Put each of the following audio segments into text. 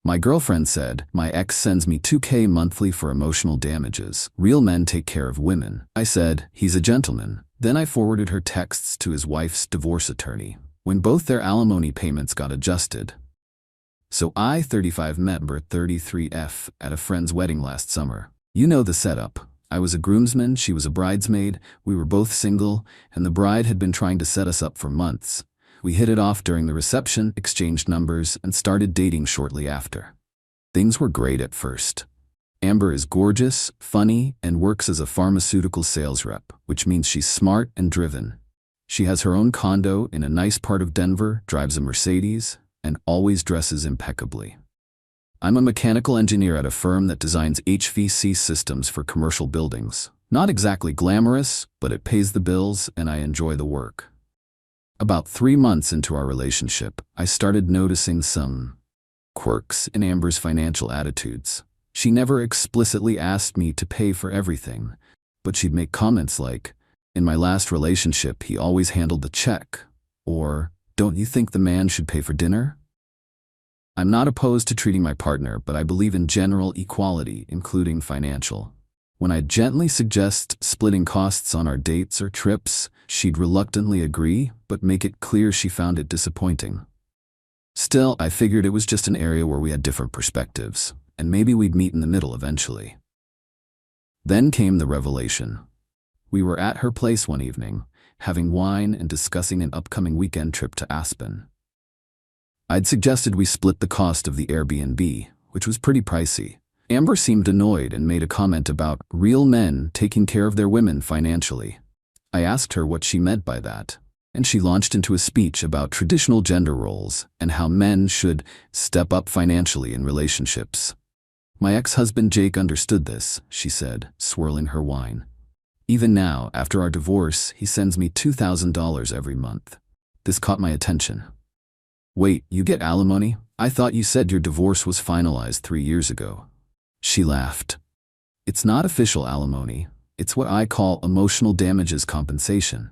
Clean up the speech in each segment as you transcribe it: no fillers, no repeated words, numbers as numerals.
My girlfriend said, my ex sends me $2K monthly for emotional damages. Real men take care of women. I said, he's a gentleman. Then I forwarded her texts to his wife's divorce attorney. When both their alimony payments got adjusted. So I, 35, met number 33F at a friend's wedding last summer. You know the setup. I was a groomsman, she was a bridesmaid, we were both single, and the bride had been trying to set us up for months. We hit it off during the reception, exchanged numbers, and started dating shortly after. Things were great at first. Amber is gorgeous, funny, and works as a pharmaceutical sales rep, which means she's smart and driven. She has her own condo in a nice part of Denver, drives a Mercedes, and always dresses impeccably. I'm a mechanical engineer at a firm that designs HVAC systems for commercial buildings. Not exactly glamorous, but it pays the bills and I enjoy the work. About 3 months into our relationship, I started noticing some quirks in Amber's financial attitudes. She never explicitly asked me to pay for everything, but she'd make comments like, in my last relationship, he always handled the check, or, don't you think the man should pay for dinner? I'm not opposed to treating my partner, but I believe in general equality, including financial. When I gently suggest splitting costs on our dates or trips, she'd reluctantly agree, but make it clear she found it disappointing. Still, I figured it was just an area where we had different perspectives, and maybe we'd meet in the middle eventually. Then came the revelation. We were at her place one evening, having wine and discussing an upcoming weekend trip to Aspen. I'd suggested we split the cost of the Airbnb, which was pretty pricey. Amber seemed annoyed and made a comment about real men taking care of their women financially. I asked her what she meant by that, and she launched into a speech about traditional gender roles and how men should step up financially in relationships. My ex-husband Jake understood this, she said, swirling her wine. Even now, after our divorce, he sends me $2,000 every month. This caught my attention. Wait, you get alimony? I thought you said your divorce was finalized 3 years ago. She laughed. It's not official alimony. It's what I call emotional damages compensation.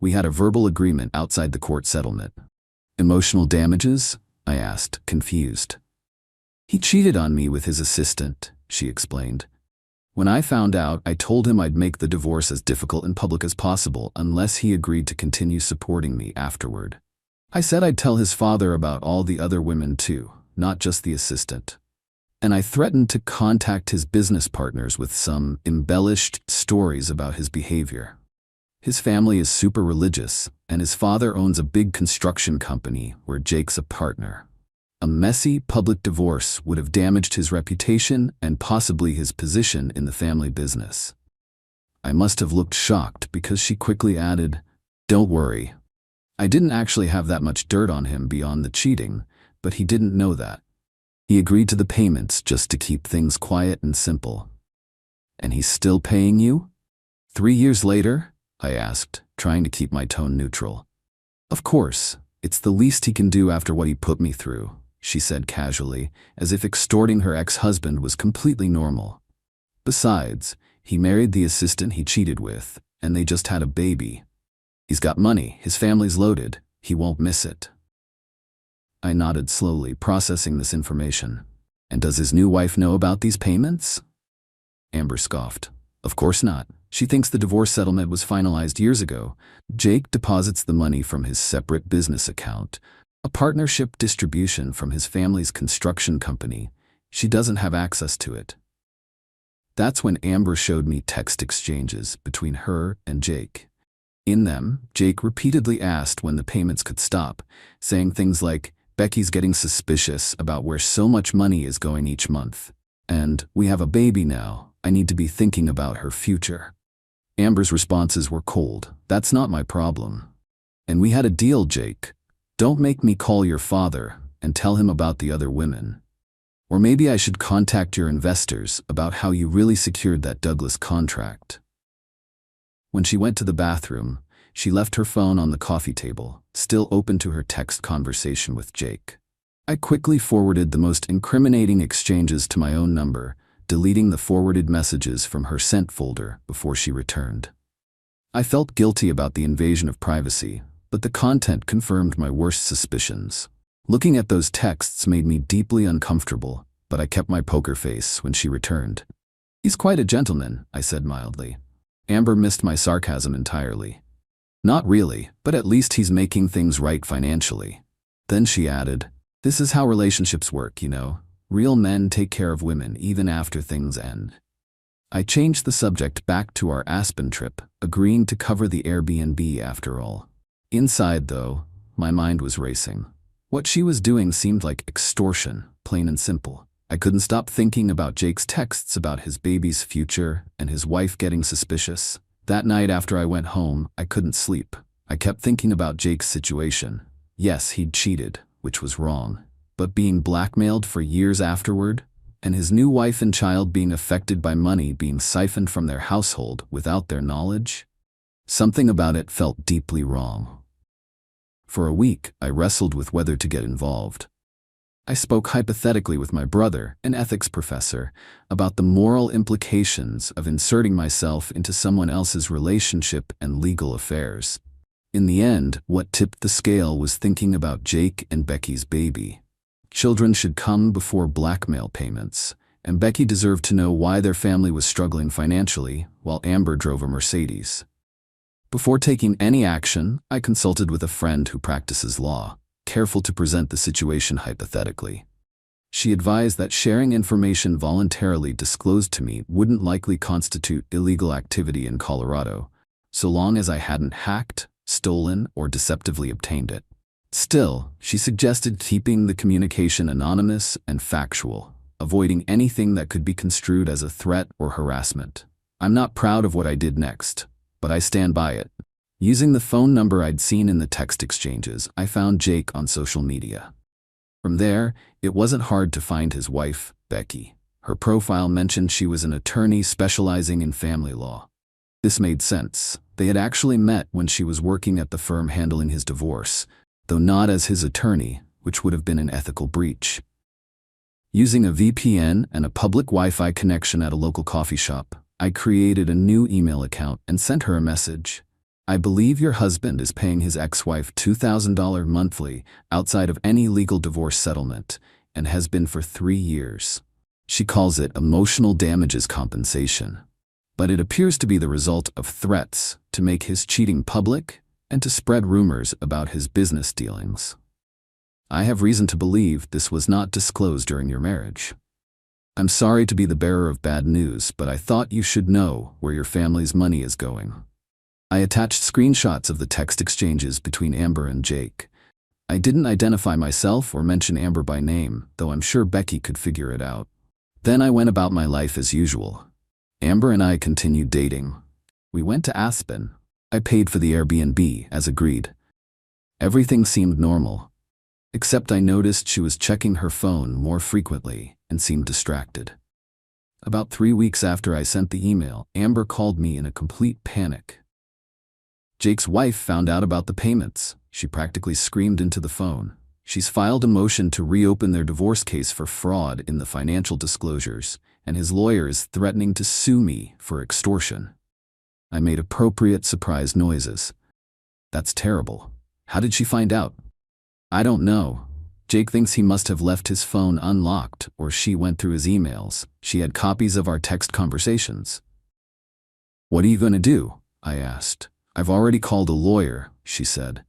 We had a verbal agreement outside the court settlement. Emotional damages? I asked, confused. He cheated on me with his assistant, she explained. When I found out, I told him I'd make the divorce as difficult in public as possible unless he agreed to continue supporting me afterward. I said I'd tell his father about all the other women too, not just the assistant. And I threatened to contact his business partners with some embellished stories about his behavior. His family is super religious, and his father owns a big construction company where Jake's a partner. A messy public divorce would have damaged his reputation and possibly his position in the family business. I must have looked shocked because she quickly added, "Don't worry. I didn't actually have that much dirt on him beyond the cheating, but he didn't know that. He agreed to the payments just to keep things quiet and simple." "And he's still paying you?" 3 years later? I asked, trying to keep my tone neutral. "Of course, it's the least he can do after what he put me through," she said casually, as if extorting her ex-husband was completely normal. "Besides, he married the assistant he cheated with, and they just had a baby. He's got money, his family's loaded, he won't miss it." I nodded slowly, processing this information. "And does his new wife know about these payments?" Amber scoffed. "Of course not. She thinks the divorce settlement was finalized years ago. Jake deposits the money from his separate business account, a partnership distribution from his family's construction company. She doesn't have access to it." That's when Amber showed me text exchanges between her and Jake. In them, Jake repeatedly asked when the payments could stop, saying things like, "Becky's getting suspicious about where so much money is going each month. And, we have a baby now, I need to be thinking about her future." Amber's responses were cold. "That's not my problem. And we had a deal, Jake. Don't make me call your father and tell him about the other women. Or maybe I should contact your investors about how you really secured that Douglas contract." When she went to the bathroom, she left her phone on the coffee table, still open to her text conversation with Jake. I quickly forwarded the most incriminating exchanges to my own number, deleting the forwarded messages from her sent folder before she returned. I felt guilty about the invasion of privacy, but the content confirmed my worst suspicions. Looking at those texts made me deeply uncomfortable, but I kept my poker face when she returned. "He's quite a gentleman," I said mildly. Amber missed my sarcasm entirely. "Not really, but at least he's making things right financially." Then she added, "This is how relationships work, you know. Real men take care of women even after things end." I changed the subject back to our Aspen trip, agreeing to cover the Airbnb after all. Inside, though, my mind was racing. What she was doing seemed like extortion, plain and simple. I couldn't stop thinking about Jake's texts about his baby's future and his wife getting suspicious. That night after I went home, I couldn't sleep. I kept thinking about Jake's situation. Yes, he'd cheated, which was wrong. But being blackmailed for years afterward, and his new wife and child being affected by money being siphoned from their household without their knowledge? Something about it felt deeply wrong. For a week, I wrestled with whether to get involved. I spoke hypothetically with my brother, an ethics professor, about the moral implications of inserting myself into someone else's relationship and legal affairs. In the end, what tipped the scale was thinking about Jake and Becky's baby. Children should come before blackmail payments, and Becky deserved to know why their family was struggling financially while Amber drove a Mercedes. Before taking any action, I consulted with a friend who practices law, careful to present the situation hypothetically. She advised that sharing information voluntarily disclosed to me wouldn't likely constitute illegal activity in Colorado, so long as I hadn't hacked, stolen, or deceptively obtained it. Still, she suggested keeping the communication anonymous and factual, avoiding anything that could be construed as a threat or harassment. I'm not proud of what I did next, but I stand by it. Using the phone number I'd seen in the text exchanges, I found Jake on social media. From there, it wasn't hard to find his wife, Becky. Her profile mentioned she was an attorney specializing in family law. This made sense. They had actually met when she was working at the firm handling his divorce, though not as his attorney, which would have been an ethical breach. Using a VPN and a public Wi-Fi connection at a local coffee shop, I created a new email account and sent her a message. "I believe your husband is paying his ex-wife $2,000 monthly outside of any legal divorce settlement and has been for 3 years. She calls it emotional damages compensation. But it appears to be the result of threats to make his cheating public and to spread rumors about his business dealings. I have reason to believe this was not disclosed during your marriage. I'm sorry to be the bearer of bad news, but I thought you should know where your family's money is going." I attached screenshots of the text exchanges between Amber and Jake. I didn't identify myself or mention Amber by name, though I'm sure Becky could figure it out. Then I went about my life as usual. Amber and I continued dating. We went to Aspen. I paid for the Airbnb, as agreed. Everything seemed normal, except I noticed she was checking her phone more frequently and seemed distracted. About 3 weeks after I sent the email, Amber called me in a complete panic. Jake's wife found out about the payments. She practically screamed into the phone. She's filed a motion to reopen their divorce case for fraud in the financial disclosures, and his lawyer is threatening to sue me for extortion. I made appropriate surprised noises. That's terrible. How did she find out? I don't know. Jake thinks he must have left his phone unlocked, or she went through his emails. She had copies of our text conversations. "What are you going to do?" I asked. "I've already called a lawyer," she said.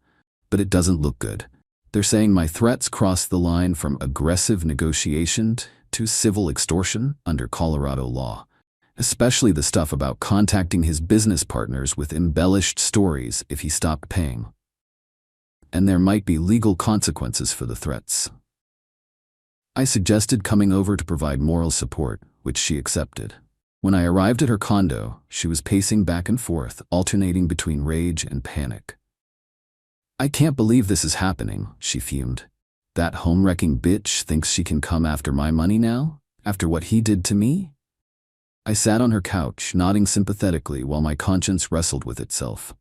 "But it doesn't look good. They're saying my threats cross the line from aggressive negotiation to civil extortion under Colorado law, especially the stuff about contacting his business partners with embellished stories if he stopped paying. And there might be legal consequences for the threats." I suggested coming over to provide moral support, which she accepted. When I arrived at her condo, she was pacing back and forth, alternating between rage and panic. "I can't believe this is happening," she fumed. "That home-wrecking bitch thinks she can come after my money now, after what he did to me?" I sat on her couch, nodding sympathetically while my conscience wrestled with itself.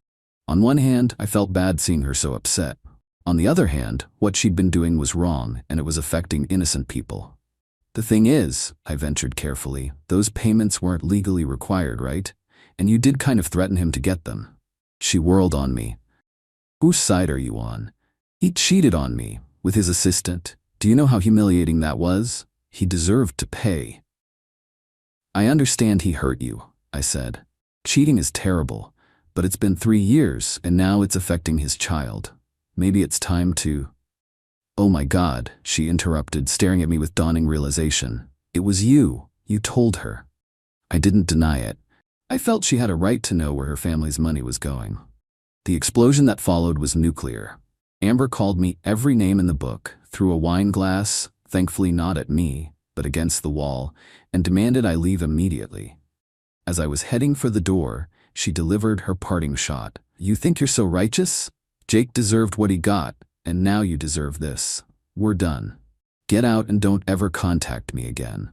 On one hand, I felt bad seeing her so upset. On the other hand, what she'd been doing was wrong, and it was affecting innocent people. "The thing is," I ventured carefully, "those payments weren't legally required, right? And you did kind of threaten him to get them." She whirled on me. "Whose side are you on? He cheated on me. With his assistant. Do you know how humiliating that was? He deserved to pay. I understand he hurt you, I said. Cheating is terrible, but it's been 3 years and now it's affecting his child. Maybe it's time to... Oh my God, she interrupted, staring at me with dawning realization. It was you. You told her. I didn't deny it. I felt she had a right to know where her family's money was going. The explosion that followed was nuclear. Amber called me every name in the book, threw a wine glass, thankfully not at me, but against the wall, and demanded I leave immediately. As I was heading for the door, she delivered her parting shot. You think you're so righteous? Jake deserved what he got, and now you deserve this. We're done. Get out and don't ever contact me again.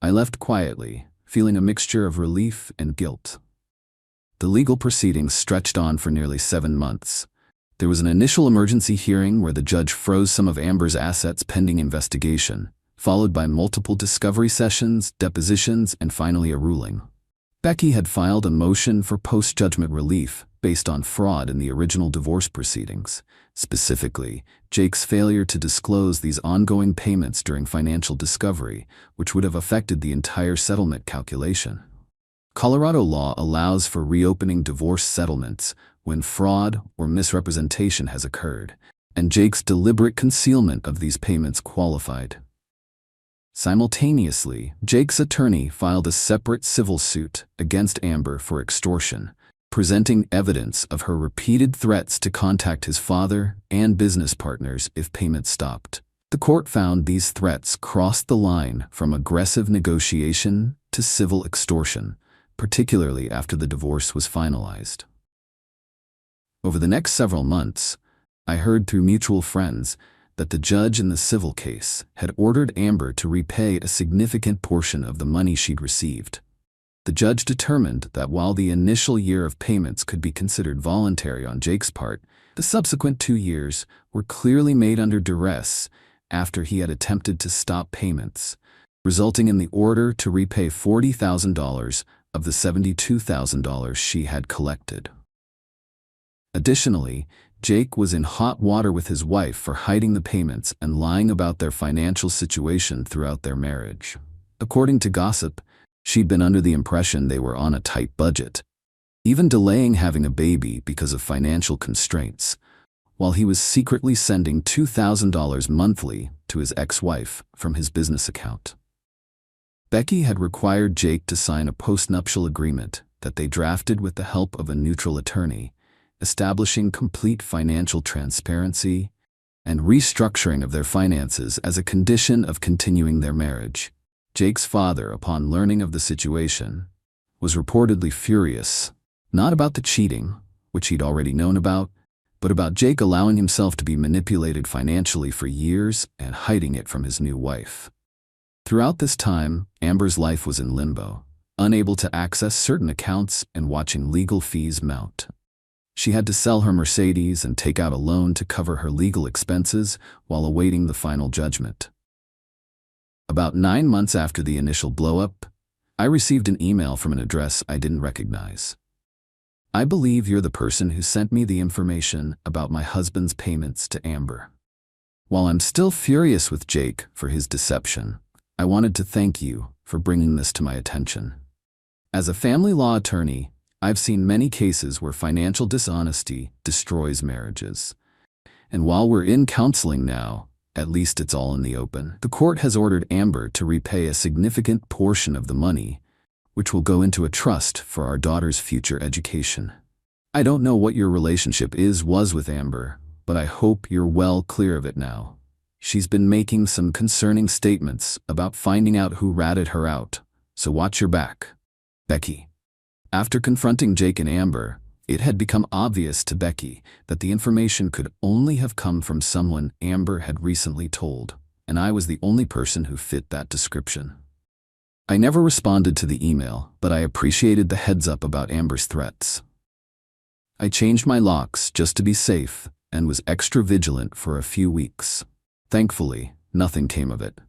I left quietly, feeling a mixture of relief and guilt. The legal proceedings stretched on for nearly 7 months. There was an initial emergency hearing where the judge froze some of Amber's assets pending investigation, followed by multiple discovery sessions, depositions, and finally a ruling. Becky had filed a motion for post-judgment relief based on fraud in the original divorce proceedings, specifically Jake's failure to disclose these ongoing payments during financial discovery, which would have affected the entire settlement calculation. Colorado law allows for reopening divorce settlements when fraud or misrepresentation has occurred, and Jake's deliberate concealment of these payments qualified. Simultaneously, Jake's attorney filed a separate civil suit against Amber for extortion, presenting evidence of her repeated threats to contact his father and business partners if payments stopped. The court found these threats crossed the line from aggressive negotiation to civil extortion, particularly after the divorce was finalized. Over the next several months, I heard through mutual friends that the judge in the civil case had ordered Amber to repay a significant portion of the money she'd received. The judge determined that while the initial year of payments could be considered voluntary on Jake's part, the subsequent 2 years were clearly made under duress after he had attempted to stop payments, resulting in the order to repay $40,000 of the $72,000 she had collected. Additionally, Jake was in hot water with his wife for hiding the payments and lying about their financial situation throughout their marriage. According to gossip, she'd been under the impression they were on a tight budget, even delaying having a baby because of financial constraints, while he was secretly sending $2,000 monthly to his ex-wife from his business account. Becky had required Jake to sign a postnuptial agreement that they drafted with the help of a neutral attorney, establishing complete financial transparency and restructuring of their finances as a condition of continuing their marriage. Jake's father, upon learning of the situation, was reportedly furious, not about the cheating, which he'd already known about, but about Jake allowing himself to be manipulated financially for years and hiding it from his new wife. Throughout this time, Amber's life was in limbo, unable to access certain accounts and watching legal fees mount. She had to sell her Mercedes and take out a loan to cover her legal expenses while awaiting the final judgment. About 9 months after the initial blow-up, I received an email from an address I didn't recognize. I believe you're the person who sent me the information about my husband's payments to Amber. While I'm still furious with Jake for his deception, I wanted to thank you for bringing this to my attention. As a family law attorney, I've seen many cases where financial dishonesty destroys marriages. And while we're in counseling now, at least it's all in the open, the court has ordered Amber to repay a significant portion of the money, which will go into a trust for our daughter's future education. I don't know what your relationship was with Amber, but I hope you're well clear of it now. She's been making some concerning statements about finding out who ratted her out, so watch your back. Becky. After confronting Jake and Amber, it had become obvious to Becky that the information could only have come from someone Amber had recently told, and I was the only person who fit that description. I never responded to the email, but I appreciated the heads-up about Amber's threats. I changed my locks just to be safe and was extra vigilant for a few weeks. Thankfully, nothing came of it.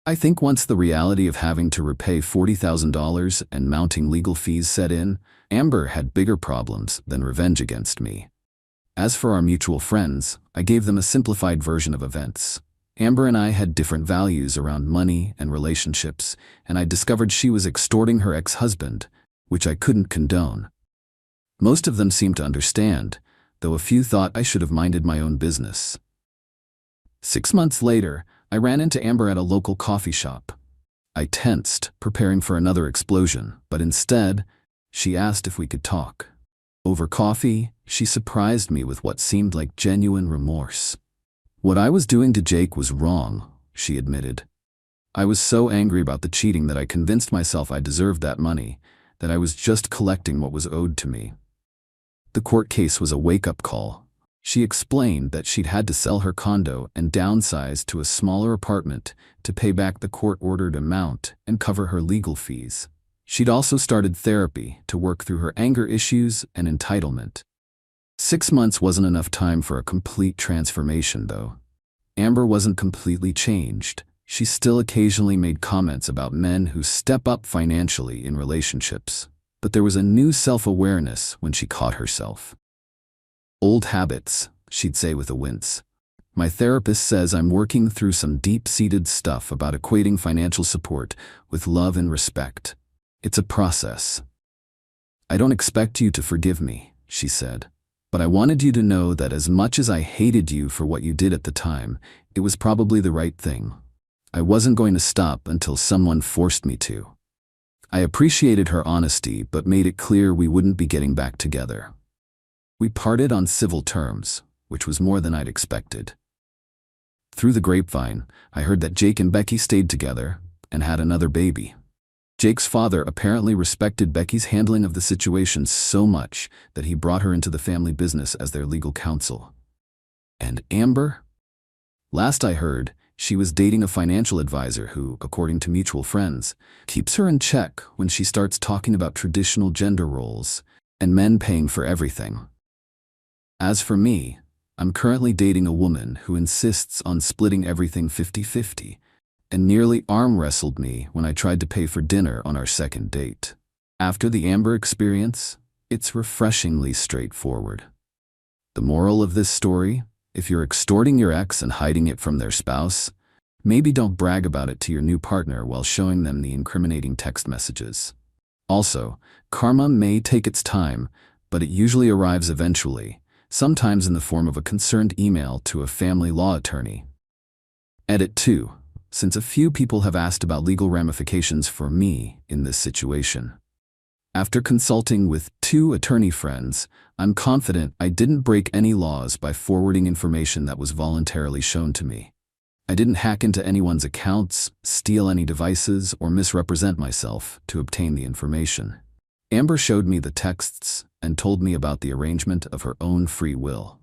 I think once the reality of having to repay $40,000 and mounting legal fees set in, Amber had bigger problems than revenge against me. As for our mutual friends, I gave them a simplified version of events. Amber and I had different values around money and relationships, and I discovered she was extorting her ex-husband, which I couldn't condone. Most of them seemed to understand, though a few thought I should have minded my own business. 6 months later, I ran into Amber at a local coffee shop. I tensed, preparing for another explosion, but instead, she asked if we could talk. Over coffee, she surprised me with what seemed like genuine remorse. What I was doing to Jake was wrong, she admitted. I was so angry about the cheating that I convinced myself I deserved that money, that I was just collecting what was owed to me. The court case was a wake-up call. She explained that she'd had to sell her condo and downsize to a smaller apartment to pay back the court-ordered amount and cover her legal fees. She'd also started therapy to work through her anger issues and entitlement. 6 months wasn't enough time for a complete transformation, though. Amber wasn't completely changed. She still occasionally made comments about men who step up financially in relationships. But there was a new self-awareness when she caught herself. Old habits, she'd say with a wince. My therapist says I'm working through some deep-seated stuff about equating financial support with love and respect. It's a process. I don't expect you to forgive me, she said. But I wanted you to know that as much as I hated you for what you did at the time, it was probably the right thing. I wasn't going to stop until someone forced me to. I appreciated her honesty, but made it clear we wouldn't be getting back together. We parted on civil terms, which was more than I'd expected. Through the grapevine, I heard that Jake and Becky stayed together and had another baby. Jake's father apparently respected Becky's handling of the situation so much that he brought her into the family business as their legal counsel. And Amber? Last I heard, she was dating a financial advisor who, according to mutual friends, keeps her in check when she starts talking about traditional gender roles and men paying for everything. As for me, I'm currently dating a woman who insists on splitting everything 50-50 and nearly arm-wrestled me when I tried to pay for dinner on our second date. After the Amber experience, it's refreshingly straightforward. The moral of this story? If you're extorting your ex and hiding it from their spouse, maybe don't brag about it to your new partner while showing them the incriminating text messages. Also, karma may take its time, but it usually arrives eventually, sometimes in the form of a concerned email to a family law attorney. Edit 2. Since a few people have asked about legal ramifications for me in this situation. After consulting with 2 attorney friends, I'm confident I didn't break any laws by forwarding information that was voluntarily shown to me. I didn't hack into anyone's accounts, steal any devices, or misrepresent myself to obtain the information. Amber showed me the texts and told me about the arrangement of her own free will.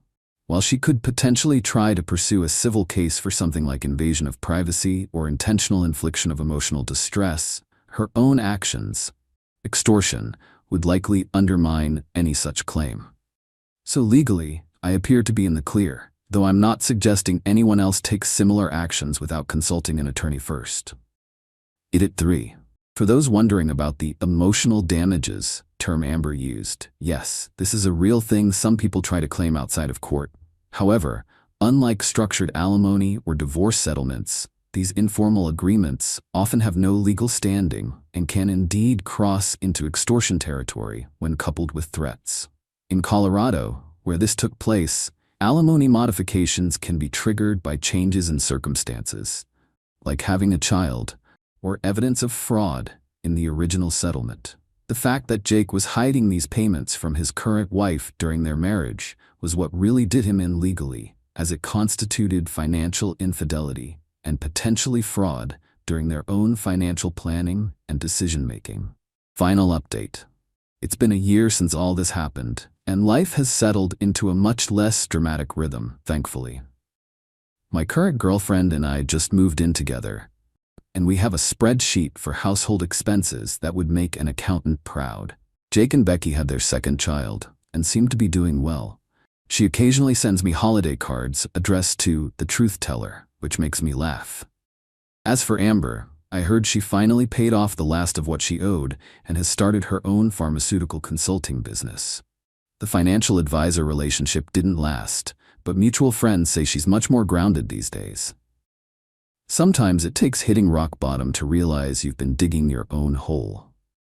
While she could potentially try to pursue a civil case for something like invasion of privacy or intentional infliction of emotional distress, her own actions, extortion, would likely undermine any such claim. So legally, I appear to be in the clear, though I'm not suggesting anyone else take similar actions without consulting an attorney first. Edit 3. For those wondering about the emotional damages term Amber used, yes, this is a real thing some people try to claim outside of court. However, unlike structured alimony or divorce settlements, these informal agreements often have no legal standing and can indeed cross into extortion territory when coupled with threats. In Colorado, where this took place, alimony modifications can be triggered by changes in circumstances, like having a child, or evidence of fraud in the original settlement. The fact that Jake was hiding these payments from his current wife during their marriage was what really did him in legally, as it constituted financial infidelity and potentially fraud during their own financial planning and decision-making. Final update. It's been a year since all this happened, and life has settled into a much less dramatic rhythm, thankfully. My current girlfriend and I just moved in together, and we have a spreadsheet for household expenses that would make an accountant proud. Jake and Becky had their second child and seem to be doing well. She occasionally sends me holiday cards addressed to the truth teller, which makes me laugh. As for Amber, I heard she finally paid off the last of what she owed and has started her own pharmaceutical consulting business. The financial advisor relationship didn't last, but mutual friends say she's much more grounded these days. Sometimes it takes hitting rock bottom to realize you've been digging your own hole.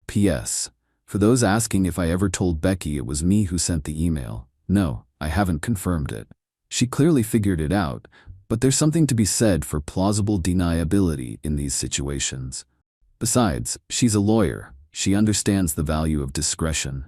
P.S. For those asking if I ever told Becky it was me who sent the email, no, I haven't confirmed it. She clearly figured it out, but there's something to be said for plausible deniability in these situations. Besides, she's a lawyer. She understands the value of discretion.